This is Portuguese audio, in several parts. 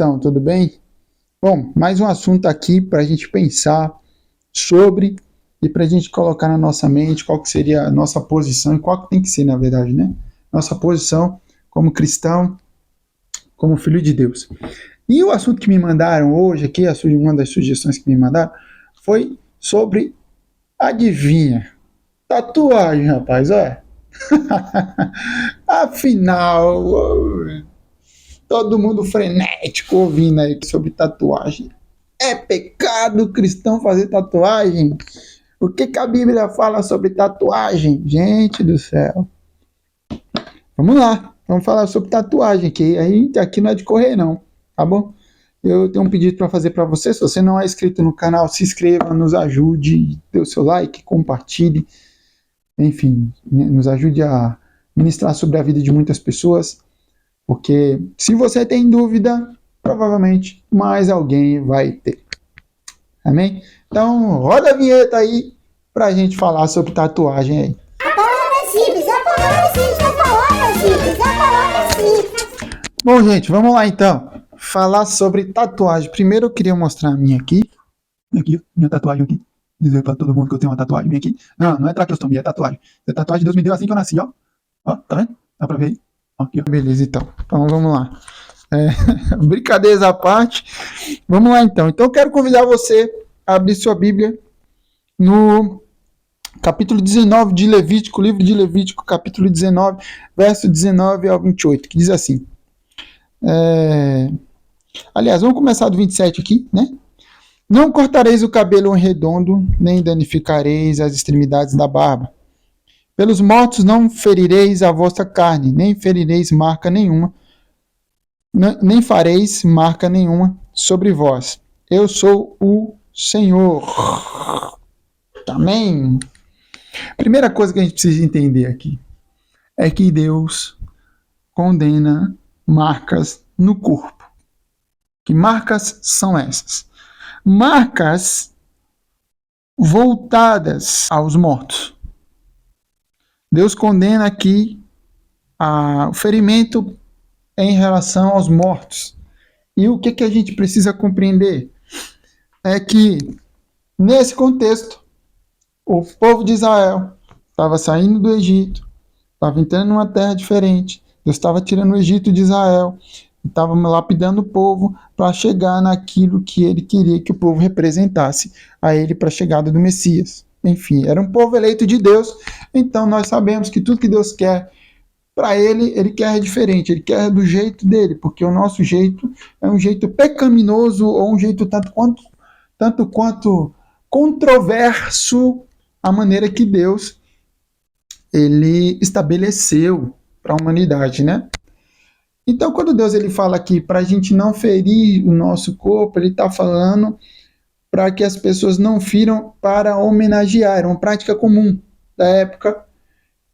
estão? Tudo bem? Bom, mais um assunto aqui para a gente pensar sobre e para a gente colocar na nossa mente qual que seria a nossa posição e qual que tem que ser, na verdade, né? Nossa posição como cristão, como filho de Deus. E o assunto que me mandaram hoje aqui, uma das sugestões que me mandaram, foi sobre, adivinha, tatuagem, rapaz, olha. Afinal, todo mundo frenético ouvindo aí sobre tatuagem. É pecado cristão fazer tatuagem? O que a Bíblia fala sobre tatuagem? Gente do céu. Vamos lá, vamos falar sobre tatuagem aqui. Aqui não é de correr não, tá bom? Eu tenho um pedido para fazer para você. Se você não é inscrito no canal, se inscreva, nos ajude, dê o seu like, compartilhe. Enfim, nos ajude a ministrar sobre a vida de muitas pessoas. Porque se você tem dúvida, provavelmente mais alguém vai ter. Amém? Então, roda a vinheta aí pra gente falar sobre tatuagem aí. A palavra é simples, a palavra é simples, a palavra é simples, a palavra é simples. Bom, gente, vamos lá então. Falar sobre tatuagem. Primeiro eu queria mostrar a minha aqui. Aqui, minha tatuagem aqui. Dizer pra todo mundo que eu tenho uma tatuagem minha aqui. Não é traqueostomia, é tatuagem. Essa tatuagem Deus me deu assim que eu nasci, ó. Ó, tá vendo? Dá pra ver aí? Ó, aqui, ó. Beleza, então. Então vamos lá. Brincadeiras à parte. Vamos lá então. Então eu quero convidar você a abrir sua Bíblia no capítulo 19 de Levítico, livro de Levítico, capítulo 19, verso 19 ao 28, que diz assim. Aliás, vamos começar do 27 aqui, né? Não cortareis o cabelo redondo, nem danificareis as extremidades da barba. Pelos mortos não ferireis a vossa carne, nem ferireis marca nenhuma, nem fareis marca nenhuma sobre vós. Eu sou o Senhor. Amém? Primeira coisa que a gente precisa entender aqui é que Deus condena marcas no corpo. Que marcas são essas? Marcas voltadas aos mortos. Deus condena aqui o ferimento em relação aos mortos. E o que a gente precisa compreender? É que, nesse contexto, o povo de Israel estava saindo do Egito, estava entrando numa terra diferente, Deus estava tirando o Egito de Israel, estava lapidando o povo para chegar naquilo que ele queria que o povo representasse a ele para a chegada do Messias. Enfim, era um povo eleito de Deus, então nós sabemos que tudo que Deus quer para ele quer diferente, ele quer do jeito dele, porque o nosso jeito é um jeito pecaminoso ou um jeito tanto quanto controverso a maneira que Deus ele estabeleceu para a humanidade, né? Então, quando Deus ele fala aqui para a gente não ferir o nosso corpo, ele está falando para que as pessoas não firam para homenagear. Era uma prática comum da época,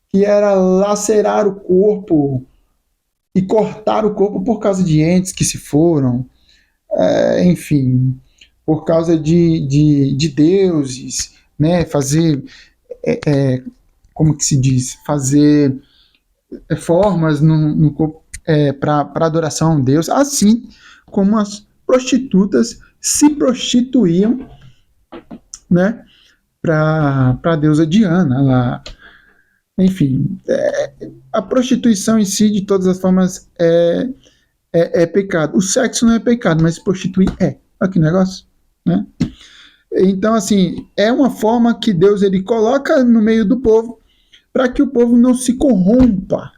que era lacerar o corpo e cortar o corpo por causa de entes que se foram, enfim, por causa de deuses, né? Fazer, como que se diz? Fazer formas no corpo para adoração a Deus, assim como as prostitutas se prostituíam, né, para a deusa Diana lá. Enfim, a prostituição em si, de todas as formas, é pecado. O sexo não é pecado, mas se prostituir é. Olha que negócio, né? Então, assim, é uma forma que Deus ele coloca no meio do povo para que o povo não se corrompa,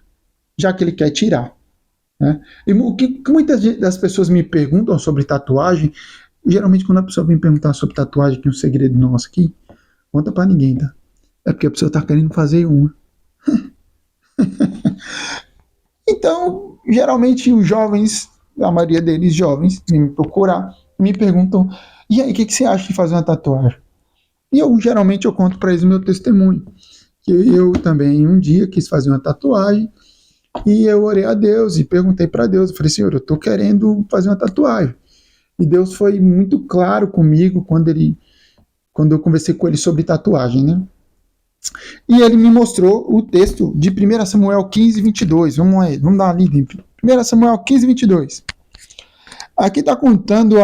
já que ele quer tirar. Né? E o que muitas das pessoas me perguntam sobre tatuagem, geralmente quando a pessoa vem perguntar sobre tatuagem, que é um segredo nosso aqui, conta pra ninguém, tá? É porque a pessoa tá querendo fazer uma. Então, geralmente os jovens, a maioria deles jovens, vêm me procurar, me perguntam, e aí, o que você acha de fazer uma tatuagem? E geralmente eu conto pra eles o meu testemunho, que eu também um dia quis fazer uma tatuagem, e eu orei a Deus e perguntei para Deus, eu falei, Senhor, eu estou querendo fazer uma tatuagem. E Deus foi muito claro comigo quando eu conversei com ele sobre tatuagem, né? E ele me mostrou o texto de 1 Samuel 15, 22. Vamos dar uma lida em 1 Samuel 15, 22. Aqui está contando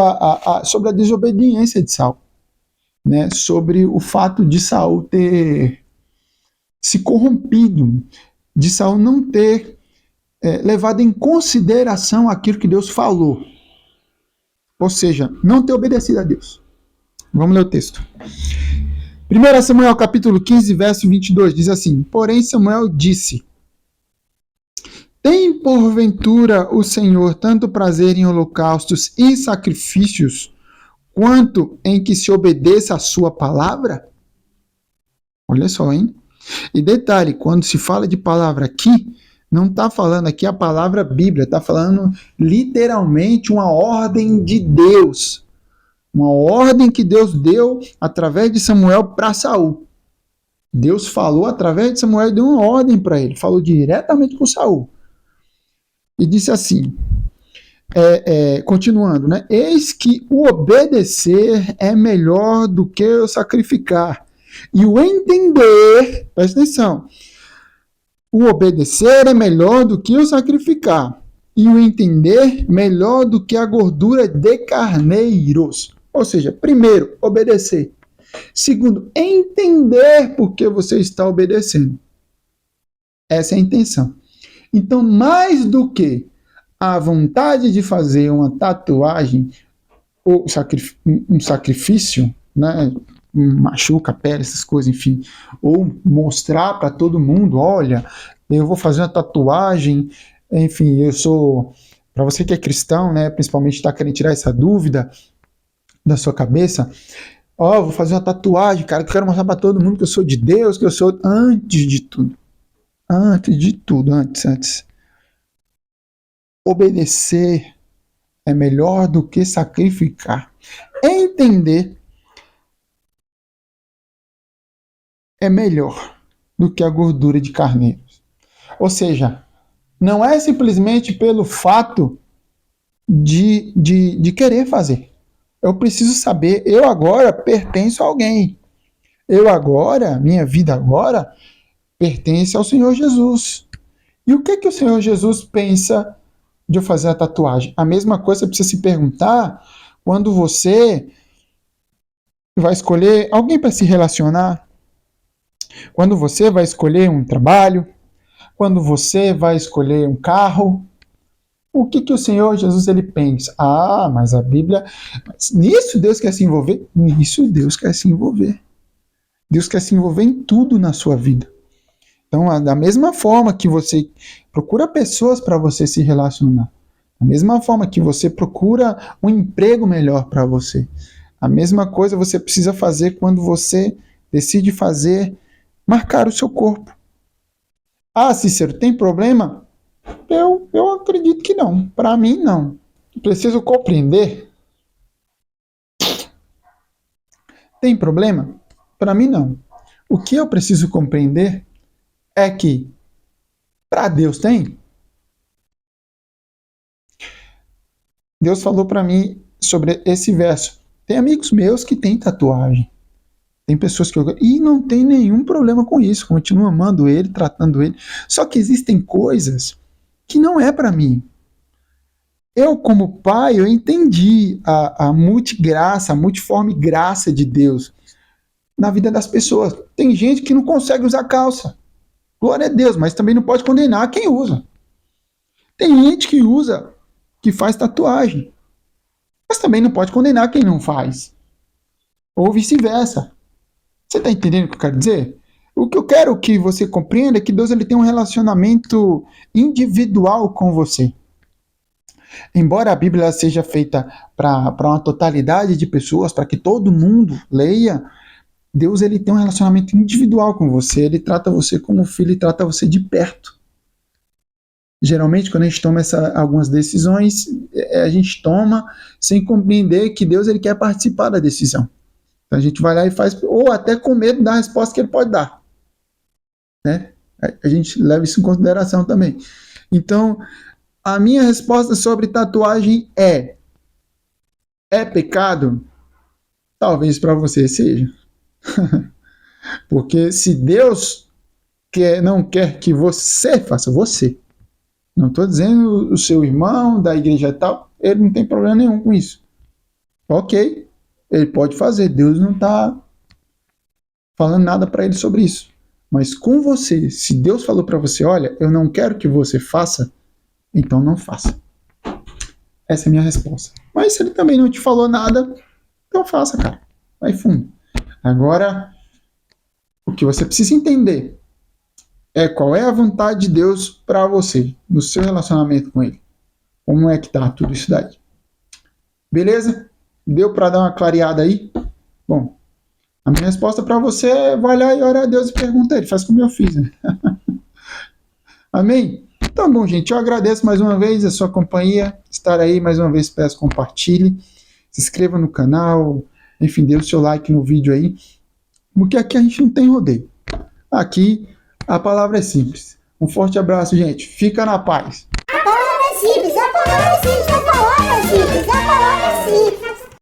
sobre a desobediência de Saul, né? Sobre o fato de Saul ter se corrompido, de Saul não ter levado em consideração aquilo que Deus falou. Ou seja, não ter obedecido a Deus. Vamos ler o texto. 1 Samuel capítulo 15, verso 22, diz assim: Porém Samuel disse: Tem porventura o Senhor tanto prazer em holocaustos e sacrifícios, quanto em que se obedeça a sua palavra? Olha só, hein? E detalhe, quando se fala de palavra aqui, não está falando aqui a palavra Bíblia, está falando literalmente uma ordem de Deus. Uma ordem que Deus deu através de Samuel para Saul. Deus falou através de Samuel e deu uma ordem para ele. Falou diretamente com Saul. E disse assim, continuando, né? Eis que o obedecer é melhor do que o sacrificar. E o entender, presta atenção, o obedecer é melhor do que o sacrificar. E o entender melhor do que a gordura de carneiros. Ou seja, primeiro, obedecer. Segundo, entender por que você está obedecendo. Essa é a intenção. Então, mais do que a vontade de fazer uma tatuagem ou um sacrifício, né, machuca a pele, essas coisas, enfim, ou mostrar para todo mundo, olha, eu vou fazer uma tatuagem, enfim, eu sou, para você que é cristão, né, principalmente está querendo tirar essa dúvida da sua cabeça, vou fazer uma tatuagem, cara, que eu quero mostrar para todo mundo que eu sou de Deus, que eu sou antes de tudo, antes. Obedecer é melhor do que sacrificar. Entender é melhor do que a gordura de carneiros. Ou seja, não é simplesmente pelo fato de querer fazer. Eu preciso saber, eu agora pertenço a alguém. Minha vida agora, pertence ao Senhor Jesus. E o que o Senhor Jesus pensa de eu fazer a tatuagem? A mesma coisa você precisa se perguntar quando você vai escolher alguém para se relacionar, quando você vai escolher um trabalho, quando você vai escolher um carro. O que o Senhor Jesus ele pensa? Mas a Bíblia... Nisso Deus quer se envolver? Nisso Deus quer se envolver. Deus quer se envolver em tudo na sua vida. Então, da mesma forma que você procura pessoas para você se relacionar, da mesma forma que você procura um emprego melhor para você, a mesma coisa você precisa fazer quando você decide marcar o seu corpo. Cícero, tem problema? Eu acredito que não. Para mim, não. Preciso compreender. Tem problema? Para mim, não. O que eu preciso compreender é que para Deus tem. Deus falou para mim sobre esse verso. Tem amigos meus que têm tatuagem. Tem pessoas que e não tem nenhum problema com isso. Continuo amando ele, tratando ele. Só que existem coisas que não é para mim. Eu, como pai, eu entendi a multigraça, a multiforme graça de Deus na vida das pessoas. Tem gente que não consegue usar calça. Glória a Deus, mas também não pode condenar quem usa. Tem gente que usa, que faz tatuagem, mas também não pode condenar quem não faz. Ou vice-versa. Você está entendendo o que eu quero dizer? O que eu quero que você compreenda é que Deus ele tem um relacionamento individual com você. Embora a Bíblia seja feita para uma totalidade de pessoas, para que todo mundo leia, Deus ele tem um relacionamento individual com você. Ele trata você como filho e trata você de perto. Geralmente, quando a gente toma algumas decisões, a gente toma sem compreender que Deus ele quer participar da decisão. Então a gente vai lá e faz, ou até com medo da resposta que ele pode dar. Né? A gente leva isso em consideração também. Então, a minha resposta sobre tatuagem é pecado? Talvez para você seja. Porque se Deus não quer que você faça, você. Não estou dizendo o seu irmão da igreja tal, ele não tem problema nenhum com isso. Ok, ele pode fazer, Deus não está falando nada para ele sobre isso. Mas com você, se Deus falou para você, olha, eu não quero que você faça, então não faça. Essa é a minha resposta. Mas se ele também não te falou nada, então faça, cara. Vai fundo. Agora, o que você precisa entender é qual é a vontade de Deus para você, no seu relacionamento com Ele. Como é que tá tudo isso daí? Beleza? Deu para dar uma clareada aí? Bom, a minha resposta para você é vai lá e ora a Deus e pergunta a Ele. Faz como eu fiz, né? Amém? Então, bom, gente, eu agradeço mais uma vez a sua companhia, estar aí, mais uma vez peço compartilhe, se inscreva no canal, enfim, dê o seu like no vídeo aí, porque aqui a gente não tem rodeio. Aqui a palavra é simples. Um forte abraço, gente. Fica na paz. A palavra é simples, a palavra é simples, a palavra é simples, a palavra